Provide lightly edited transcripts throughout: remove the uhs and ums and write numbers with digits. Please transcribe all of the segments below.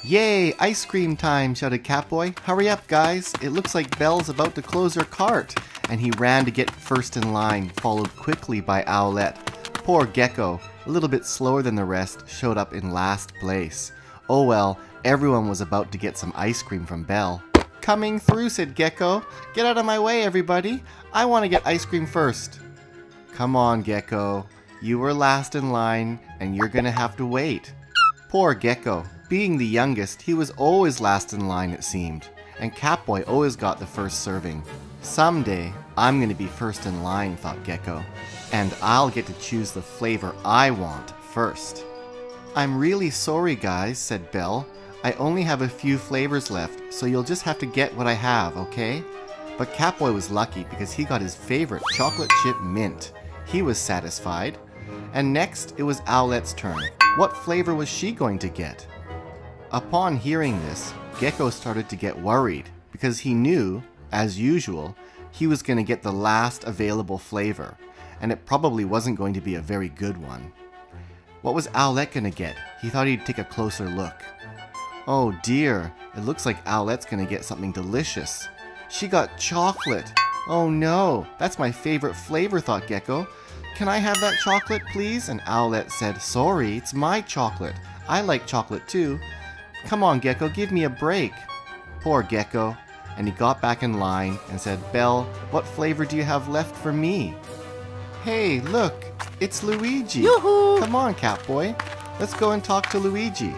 Yay, ice cream time, shouted Catboy. Hurry up, guys. It looks like Belle's about to close her cart. And he ran to get first in line, followed quickly by Owlette. Poor Gekko, a little bit slower than the rest, showed up in last place. Oh well, everyone was about to get some ice cream from Belle. Coming through, said Gekko. Get out of my way, everybody. I want to get ice cream first. Come on, Gekko. You were last in line, and you're gonna have to wait. Poor Gekko. Being the youngest, he was always last in line, it seemed. And Catboy always got the first serving. Someday, I'm gonna be first in line, thought Gekko. And I'll get to choose the flavor I want first. I'm really sorry, guys, said Belle. I only have a few flavors left, so you'll just have to get what I have, okay? But Catboy was lucky because he got his favorite chocolate chip mint. He was satisfied. And next, it was Owlette's turn. What flavor was she going to get? Upon hearing this, Gekko started to get worried because he knew, as usual, he was going to get the last available flavor, and it probably wasn't going to be a very good one. What was Owlette going to get? He thought he'd take a closer look. Oh dear, it looks like Owlette's going to get something delicious. She got chocolate. Oh no, that's my favorite flavor, thought Gekko. Can I have that chocolate, please? And Owlette said, sorry, it's my chocolate. I like chocolate too. Come on, Gekko, give me a break. Poor Gekko. And he got back in line and said, Belle, what flavor do you have left for me? Hey, look, it's Luigi. Yoo-hoo! Come on, Catboy. Let's go and talk to Luigi.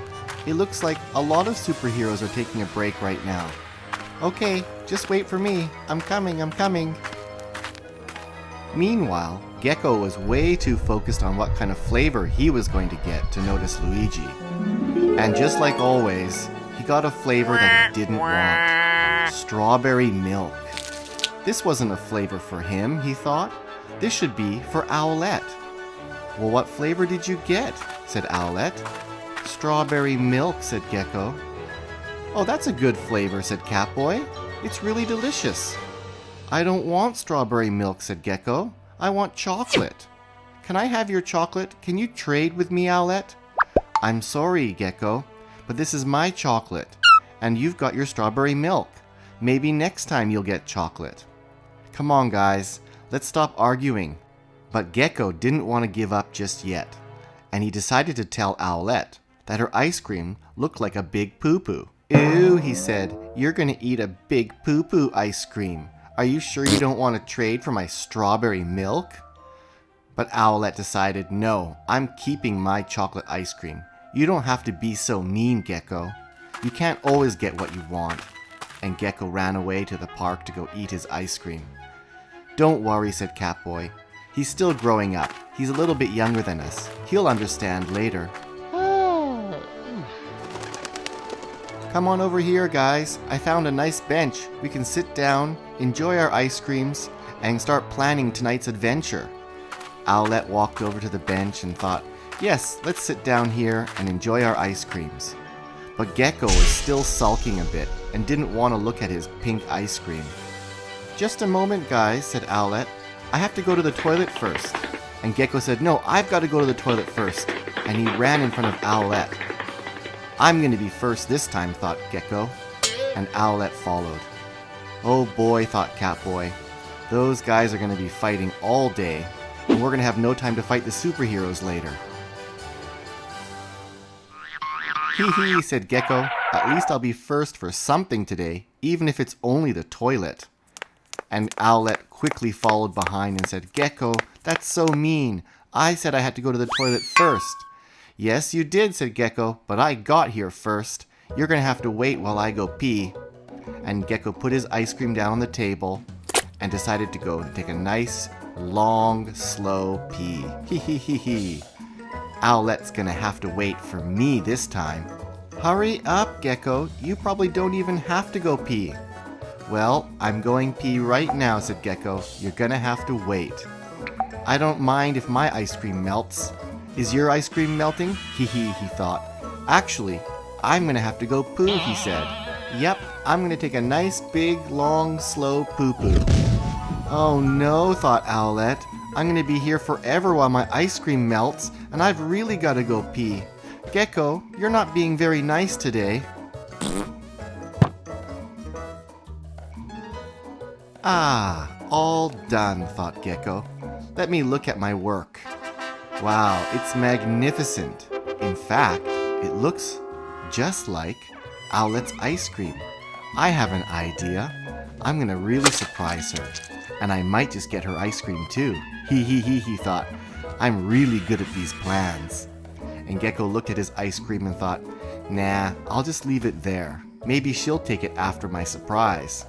It looks like a lot of superheroes are taking a break right now. Okay, just wait for me. I'm coming, I'm coming. Meanwhile, Gekko was way too focused on what kind of flavor he was going to get to notice Luigi. And just like always, he got a flavor that he didn't want. Strawberry milk. This wasn't a flavor for him, he thought. This should be for Owlette. Well, what flavor did you get? Said Owlette. Strawberry milk, said Gekko. Oh, that's a good flavor, said Catboy. It's really delicious. I don't want strawberry milk, said Gekko. I want chocolate. Can I have your chocolate? Can you trade with me, Owlette? I'm sorry, Gekko, but this is my chocolate, and you've got your strawberry milk. Maybe next time you'll get chocolate. Come on, guys, let's stop arguing. But Gekko didn't want to give up just yet, and he decided to tell Owlette that her ice cream looked like a big poo-poo. Ew, he said, you're gonna eat a big poo-poo ice cream. Are you sure you don't want to trade for my strawberry milk? But Owlette decided, no, I'm keeping my chocolate ice cream. You don't have to be so mean, Gekko. You can't always get what you want. And Gekko ran away to the park to go eat his ice cream. Don't worry, said Catboy. He's still growing up. He's a little bit younger than us. He'll understand later. Come on over here, guys. I found a nice bench. We can sit down, enjoy our ice creams, and start planning tonight's adventure. Owlette walked over to the bench and thought, yes, let's sit down here and enjoy our ice creams. But Gekko was still sulking a bit and didn't want to look at his pink ice cream. Just a moment, guys, said Owlette. I have to go to the toilet first. And Gekko said, no, I've got to go to the toilet first. And he ran in front of Owlette. I'm going to be first this time, thought Gekko. And Owlette followed. Oh boy, thought Catboy. Those guys are going to be fighting all day. And we're going to have no time to fight the superheroes later. Hee hee, said Gekko. At least I'll be first for something today, even if it's only the toilet. And Owlette quickly followed behind and said, Gekko, that's so mean. I said I had to go to the toilet first. Yes, you did, said Gekko, but I got here first. You're going to have to wait while I go pee. And Gekko put his ice cream down on the table and decided to go and take a nice, long, slow pee. Hee hee hee hee. Owlette's gonna have to wait for me this time. Hurry up, Gekko. You probably don't even have to go pee. Well, I'm going pee right now, said Gekko. You're gonna have to wait. I don't mind if my ice cream melts. Is your ice cream melting? Hee hee, he thought. Actually, I'm gonna have to go poo, he said. Yep, I'm gonna take a nice, big, long, slow poo-poo. Oh no, thought Owlette. I'm gonna be here forever while my ice cream melts, and I've really gotta go pee. Gekko, you're not being very nice today. Ah, all done, thought Gekko. Let me look at my work. Wow, it's magnificent. In fact, it looks just like Owlette's ice cream. I have an idea. I'm gonna really surprise her. And I might just get her ice cream too. He thought. I'm really good at these plans. And Gekko looked at his ice cream and thought, nah, I'll just leave it there. Maybe she'll take it after my surprise.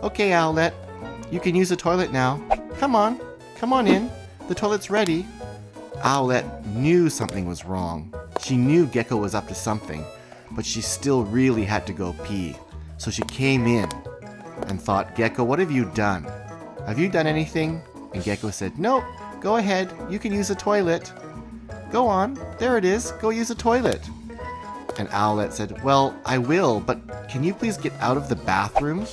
Okay, Owlette, you can use the toilet now. Come on in. The toilet's ready. Owlette knew something was wrong. She knew Gekko was up to something, but she still really had to go pee. So she came in and thought, Gekko, what have you done? Have you done anything? And Gekko said, nope, go ahead, you can use the toilet. Go on, there it is, go use the toilet. And Owlette said, well, I will, but can you please get out of the bathroom?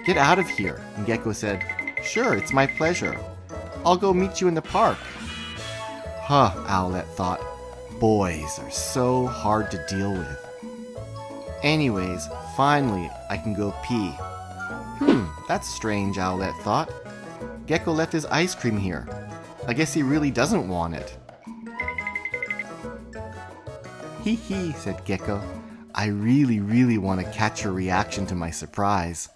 Get out of here. And Gekko said, sure, it's my pleasure. I'll go meet you in the park. Huh, Owlette thought, boys are so hard to deal with. Anyways, finally, I can go pee. That's strange, Owlette thought. Gekko left his ice cream here. I guess he really doesn't want it. Hee, said Gekko. I really want to catch your reaction to my surprise.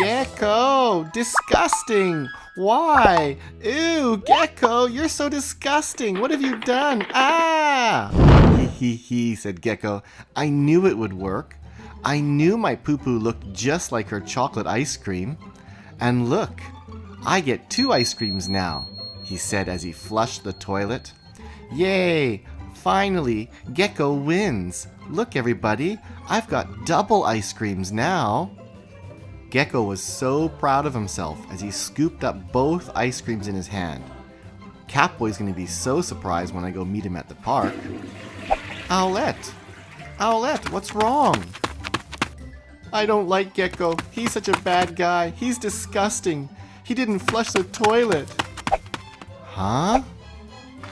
Gekko! Disgusting! Why? Ew, Gekko, you're so disgusting! What have you done? Ah! Hee, said Gekko. I knew it would work. I knew my poo-poo looked just like her chocolate ice cream. And look, I get 2 ice creams now, he said as he flushed the toilet. Yay! Finally, Gekko wins. Look, everybody, I've got double ice creams now. Gekko was so proud of himself as he scooped up both ice creams in his hand. Catboy's going to be so surprised when I go meet him at the park. Owlette! Owlette, what's wrong? I don't like Gekko. He's such a bad guy. He's disgusting. He didn't flush the toilet. Huh?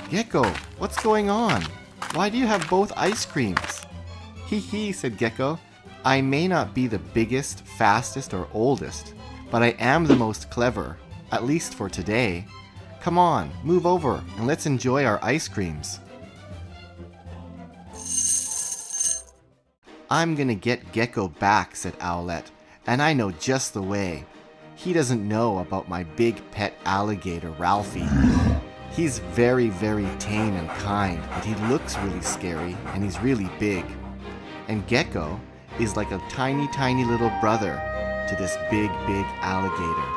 Gekko, what's going on? Why do you have both ice creams? Hee, said Gekko. I may not be the biggest, fastest, or oldest, but I am the most clever, at least for today. Come on, move over, and let's enjoy our ice creams. I'm gonna get Gekko back, said Owlette, and I know just the way. He doesn't know about my big pet alligator, Ralphie. He's very tame and kind, but he looks really scary, and he's really big. And Gekko is like a tiny little brother to this big alligator.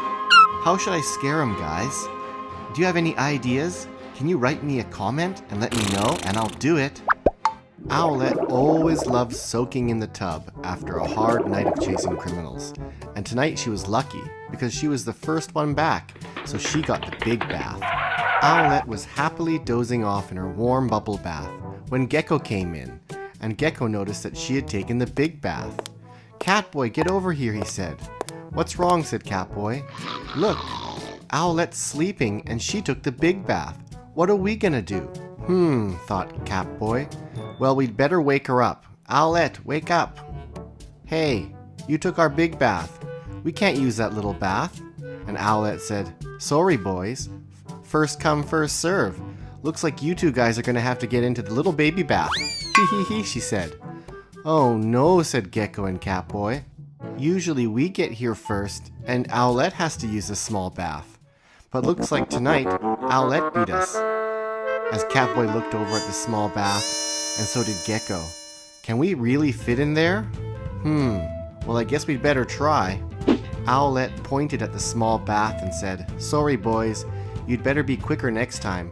How should I scare him, guys? Do you have any ideas? Can you write me a comment and let me know, and I'll do it. Owlette always loves soaking in the tub after a hard night of chasing criminals. And tonight she was lucky because she was the first one back, so she got the big bath. Owlette was happily dozing off in her warm bubble bath when Gekko came in, and Gekko noticed that she had taken the big bath. Catboy, get over here, he said. What's wrong, said Catboy. Look, Owlette's sleeping and she took the big bath. What are we gonna do? Thought Catboy. Well, we'd better wake her up. Owlette, wake up. Hey, you took our big bath. We can't use that little bath. And Owlette said, sorry, boys. First come, first serve. Looks like you 2 guys are gonna have to get into the little baby bath. Hee, she said. Oh no, said Gekko and Catboy. Usually we get here first, and Owlette has to use a small bath. But looks like tonight, Owlette beat us. As Catboy looked over at the small bath, and so did Gekko. Can we really fit in there? Well, I guess we'd better try. Owlette pointed at the small bath and said, sorry, boys, you'd better be quicker next time.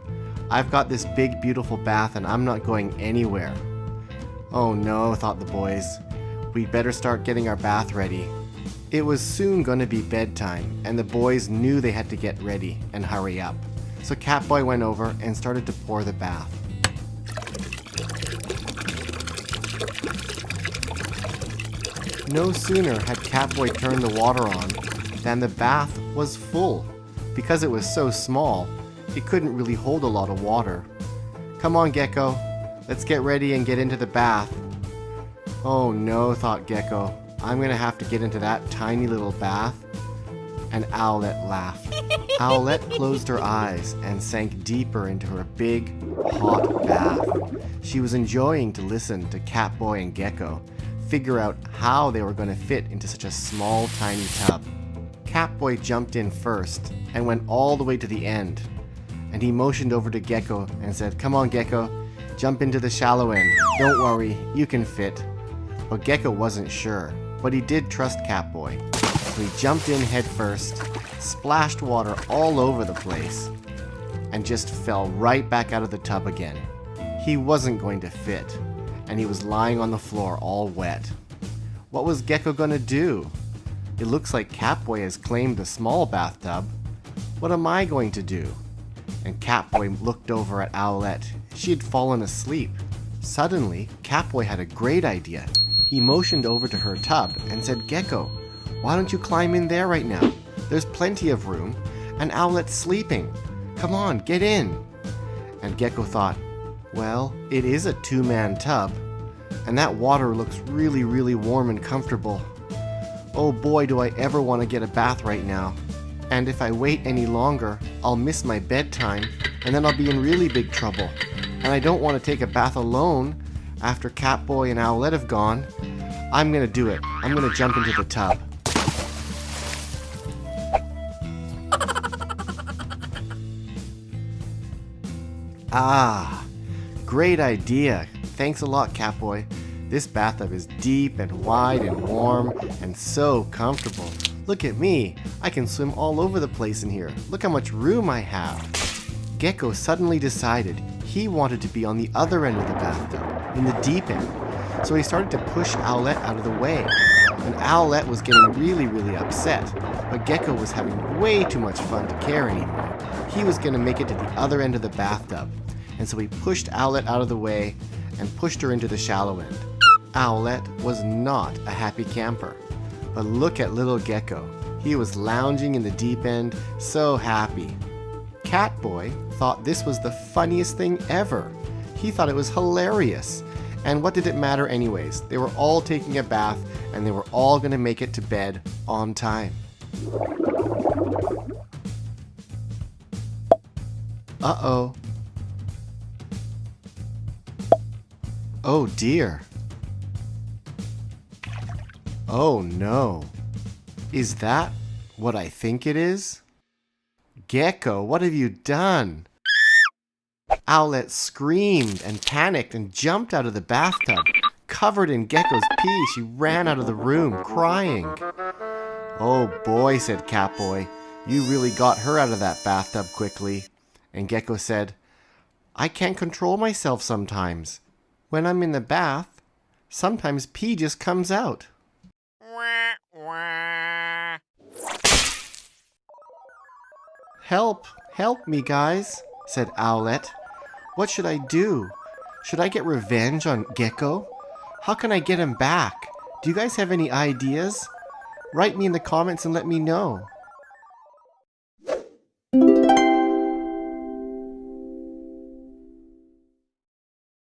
I've got this big, beautiful bath and I'm not going anywhere. Oh no, thought the boys. We'd better start getting our bath ready. It was soon going to be bedtime, and the boys knew they had to get ready and hurry up. So Catboy went over and started to pour the bath. No sooner had Catboy turned the water on than the bath was full. Because it was so small, it couldn't really hold a lot of water. Come on, Gekko. Let's get ready and get into the bath. Oh no, thought Gekko. I'm going to have to get into that tiny little bath. And Owlette laughed. Owlette closed her eyes and sank deeper into her big, hot bath. She was enjoying to listen to Catboy and Gekko figure out how they were going to fit into such a small, tiny tub. Catboy jumped in first and went all the way to the end. And he motioned over to Gekko and said, "Come on, Gekko, jump into the shallow end. Don't worry, you can fit." But Gekko wasn't sure, but he did trust Catboy. So he jumped in head first, splashed water all over the place, and just fell right back out of the tub again. He wasn't going to fit, and he was lying on the floor all wet. What was Gekko gonna do? It looks like Catboy has claimed the small bathtub. What am I going to do? And Catboy looked over at Owlette. She had fallen asleep. Suddenly, Catboy had a great idea. He motioned over to her tub and said, "Gekko, why don't you climb in there right now? There's plenty of room, and Owlette's sleeping. Come on, get in." And Gekko thought, well, it is a two-man tub, and that water looks really, really warm and comfortable. Oh boy, do I ever want to get a bath right now. And if I wait any longer, I'll miss my bedtime, and then I'll be in really big trouble. And I don't want to take a bath alone after Catboy and Owlette have gone. I'm gonna do it. I'm gonna jump into the tub. Ah, great idea. Thanks a lot, Catboy. This bathtub is deep and wide and warm and so comfortable. Look at me. I can swim all over the place in here. Look how much room I have. Gekko suddenly decided he wanted to be on the other end of the bathtub, in the deep end. So he started to push Owlette out of the way. And Owlette was getting really, really upset. But Gekko was having way too much fun to care anymore. He was going to make it to the other end of the bathtub. And so he pushed Owlette out of the way and pushed her into the shallow end. Owlette was not a happy camper. But look at little Gekko. He was lounging in the deep end, so happy. Catboy thought this was the funniest thing ever. He thought it was hilarious. And what did it matter anyways? They were all taking a bath, and they were all going to make it to bed on time. Uh-oh. Oh dear. Oh no. Is that what I think it is? Gekko, what have you done? Owlette screamed and panicked and jumped out of the bathtub. Covered in Gekko's pee, she ran out of the room, crying. "Oh boy," said Catboy, "you really got her out of that bathtub quickly." And Gekko said, "I can't control myself sometimes. When I'm in the bath, sometimes pee just comes out." "Help! Help me, guys," said Owlette. "What should I do? Should I get revenge on Gekko? How can I get him back? Do you guys have any ideas? Write me in the comments and let me know."